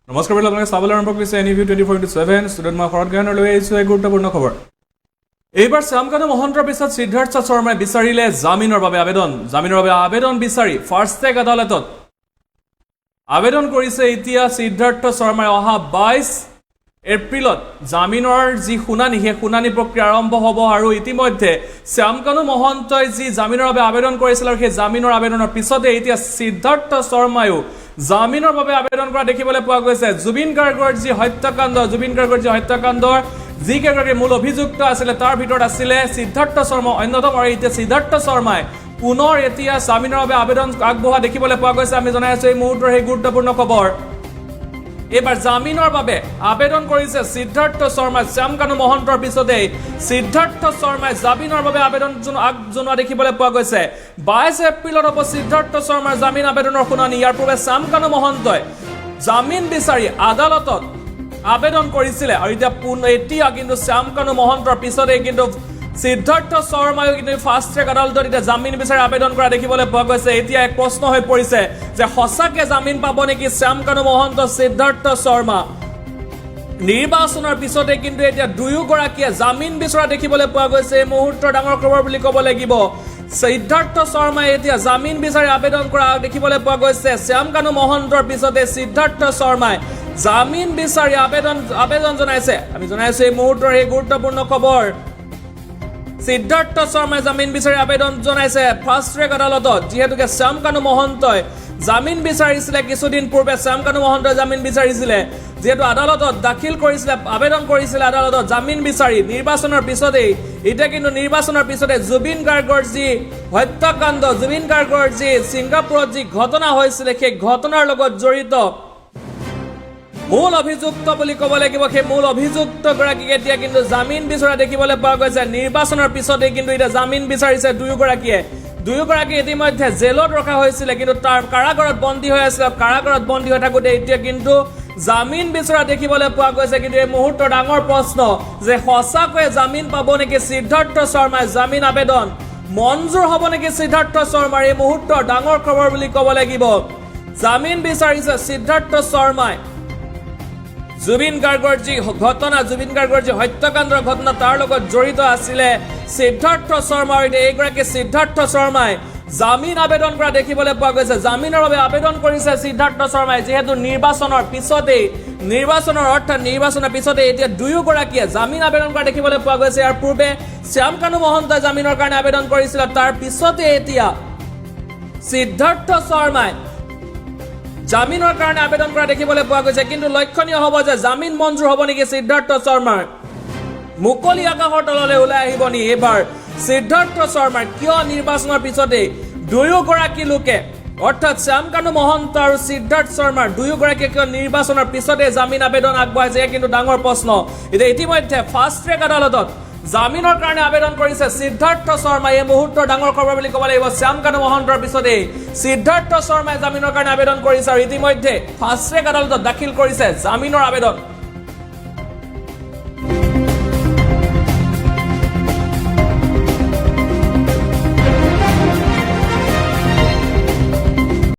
নমস্কাৰ বাইদেউ, আপোনালোকে চাবলৈ আৰম্ভ কৰিছে NEV 24/7 ষ্টুডেণ্ট মই শৰৎ গায়নৰ লৈ আহিছোঁ এক গুৰুত্বপূৰ্ণ খবৰ। এইবাৰ শ্যামকানু মহন্তৰ পিছত সিদ্ধাৰ্থ শৰ্মাই বিচাৰিলে জামিনৰ বাবে আবেদন বিচাৰি ফাৰ্ষ্ট ট্ৰেক আদালতত আবেদন কৰিছে। এতিয়া সিদ্ধাৰ্থ শৰ্মাই অহা 22 এপ্ৰিলত জামিনৰ যি শুনানি সেই শুনানি প্ৰক্ৰিয়া আৰম্ভ হ'ব আৰু ইতিমধ্যে শ্যামকানু মহন্তই যি জামিনৰ বাবে আবেদন কৰিছিল আৰু সেই জামিনৰ আবেদনৰ পিছতে এতিয়া সিদ্ধাৰ্থ শৰ্মায়ো জামিনৰ বাবে আবেদন কৰা দেখিবলৈ পোৱা গৈছে। জুবিন গাৰ্গৰ যি হত্যাকাণ্ডৰ যি কেইগৰাকী মূল অভিযুক্ত আছিলে তাৰ ভিতৰত আছিলে সিদ্ধাৰ্থ শৰ্মা অন্যতম। আৰু এতিয়া সিদ্ধাৰ্থ শৰ্মাই পুনৰ এতিয়া জামিনৰ বাবে আবেদন আগবঢ়োৱা দেখিবলৈ পোৱা গৈছে। আমি জনাই আছো এই মুহূৰ্তৰ সেই গুৰুত্বপূৰ্ণ খবৰ। এবাৰ জামিনৰ বাবে আবেদন কৰিছে সিদ্ধাৰ্থ শৰ্মাই। শ্যামকানু মহন্তৰ পিছতে সিদ্ধাৰ্থ শৰ্মাই জামিনৰ বাবে আবেদন জনোৱা দেখিবলৈ পোৱা গৈছে। 22 এপ্ৰিলত হ'ব সিদ্ধাৰ্থ শৰ্মাৰ জামিন আবেদনৰ শুনানি। ইয়াৰ পূৰ্বে শ্যামকানু মহন্তই জামিন বিচাৰি আদালতত আবেদন কৰিছিলে আৰু এতিয়া কিন্তু শ্যামকানু মহন্তৰ পিছতে কিন্তু সিদ্ধাৰ্থ শৰ্মায়ো কিন্তু ফাৰ্ষ্ট ট্ৰেক আদালতত এতিয়া জামিন বিচাৰি আবেদন কৰা দেখিবলৈ পোৱা গৈছে। এতিয়া এক প্ৰশ্ন হৈ পৰিছে যে সঁচাকে জামিন পাব নেকি শ্যামকানু মহন্ত, সিদ্ধাৰ্থ শৰ্মা। নিৰ্বাচনৰ পিছতে কিন্তু এতিয়া দুয়োগৰাকীয়ে জামিন বিচৰা দেখিবলৈ পোৱা গৈছে। এই মুহূৰ্তৰ ডাঙৰ খবৰ বুলি ক'ব লাগিব। সিদ্ধাৰ্থ শৰ্মাই এতিয়া জামিন বিচাৰি আবেদন কৰা দেখিবলৈ পোৱা গৈছে। শ্যামকানু মহন্তৰ পিছতে সিদ্ধাৰ্থ শৰ্মাই জামিন বিচাৰি আবেদন জনাইছে। আমি জনাইছো এই মুহূৰ্তৰ এই গুৰুত্বপূৰ্ণ খবৰ। সিদ্ধাৰ্থ শৰ্মাই জামিন বিচাৰি আবেদন জনাইছে ফাৰ্ষ্ট ট্ৰেক আদালতত। যিহেতুকে শ্যামকানু মহন্তই জামিন বিচাৰিছিলে কিছুদিন পূৰ্বে, শ্যামকানু মহন্তই জামিন বিচাৰিছিলে, যিহেতু আদালতত দাখিল কৰিছিলে, আবেদন কৰিছিলে আদালতত জামিন বিচাৰি নিৰ্বাচনৰ পিছতেই। এতিয়া কিন্তু নিৰ্বাচনৰ পিছতে জুবিন গাৰ্গৰ যি হত্যাকাণ্ড, জুবিন গাৰ্গৰ যি ছিংগাপুৰত যি ঘটনা হৈছিলে সেই ঘটনাৰ লগত জড়িত মূল অভিযুক্ত বুলি ক'ব লাগিব। সেই মূল অভিযুক্ত গৰাকীক এতিয়া কিন্তু জামিন বিচৰা দেখিবলৈ পোৱা গৈছে। নিৰ্বাচনৰ পিছতে কিন্তু এতিয়া জামিন বিচাৰিছে দুয়োগৰাকী ইতিমধ্যে জেলত ৰখা হৈছিলে, কিন্তু তাৰ কাৰাগাৰত বন্দী হৈ আছিলে। কাৰাগাৰত বন্দী হৈ থাকোঁতে এতিয়া কিন্তু জামিন বিচৰা দেখিবলৈ পোৱা গৈছে। কিন্তু এই মুহূৰ্তৰ ডাঙৰ প্ৰশ্ন যে সঁচাকৈয়ে জামিন পাব নেকি সিদ্ধাৰ্থ শৰ্মাই। জামিন আবেদন মঞ্জুৰ হ'ব নেকি সিদ্ধাৰ্থ শৰ্মাৰ। এই মুহূৰ্তৰ ডাঙৰ খবৰ বুলি ক'ব লাগিব। জামিন বিচাৰিছে সিদ্ধাৰ্থ শৰ্মাই। জুবিন গাৰ্গৰ যি হত্যাকাণ্ডৰ ঘটনা তাৰ লগত জড়িত আছিলে সিদ্ধাৰ্থ শৰ্মা। এইগৰাকী সিদ্ধাৰ্থ শৰ্মাই জামিন আবেদন কৰা দেখিবলৈ পোৱা গৈছে। জামিনৰ বাবে আবেদন কৰিছে সিদ্ধাৰ্থ শৰ্মাই, যিহেতু নিৰ্বাচনৰ পিছতে এতিয়া দুয়োগৰাকীয়ে জামিন আবেদন কৰা দেখিবলৈ পোৱা গৈছে। ইয়াৰ পূৰ্বে শ্যামকানু মহন্তই জামিনৰ কাৰণে আবেদন কৰিছিল, তাৰ পিছতে এতিয়া সিদ্ধাৰ্থ শৰ্মাই জামিনৰ কাৰণে আবেদন কৰা দেখিবলৈ পোৱা গৈছে। কিন্তু লক্ষণীয় হ'ব যে জামিন মঞ্জুৰ হ'ব নেকি সিদ্ধাৰ্থ শৰ্মাৰ। মুকলি আকাশৰ তললৈ ওলাই আহিব নি এইবাৰ সিদ্ধাৰ্থ শৰ্মাৰ। কিয় নিৰ্বাচনৰ পিছতে দুয়োগৰাকী লোকে অৰ্থাৎ শ্যামকানু মহন্ত আৰু সিদ্ধাৰ্থ শৰ্মাৰ দুয়োগৰাকীয়ে কিয় নিৰ্বাচনৰ পিছতে জামিন আবেদন আগবঢ়াইছে, কিন্তু ডাঙৰ প্ৰশ্ন। এতিয়া ইতিমধ্যে ফাৰ্ষ্ট ট্ৰেক আদালতত জামিনৰ কাৰণে আবেদন কৰিছে সিদ্ধাৰ্থ শৰ্মাই। এই মুহূৰ্তৰ ডাঙৰ খবৰ বুলি ক'ব লাগিব। শ্যামকানু মহন্তৰ পিছতে সিদ্ধাৰ্থ শৰ্মাই জামিনৰ কাৰণে আবেদন কৰিছে আৰু ইতিমধ্যে ফাৰ্ষ্ট ট্ৰেক আদালতত দাখিল কৰিছে জামিনৰ আবেদন।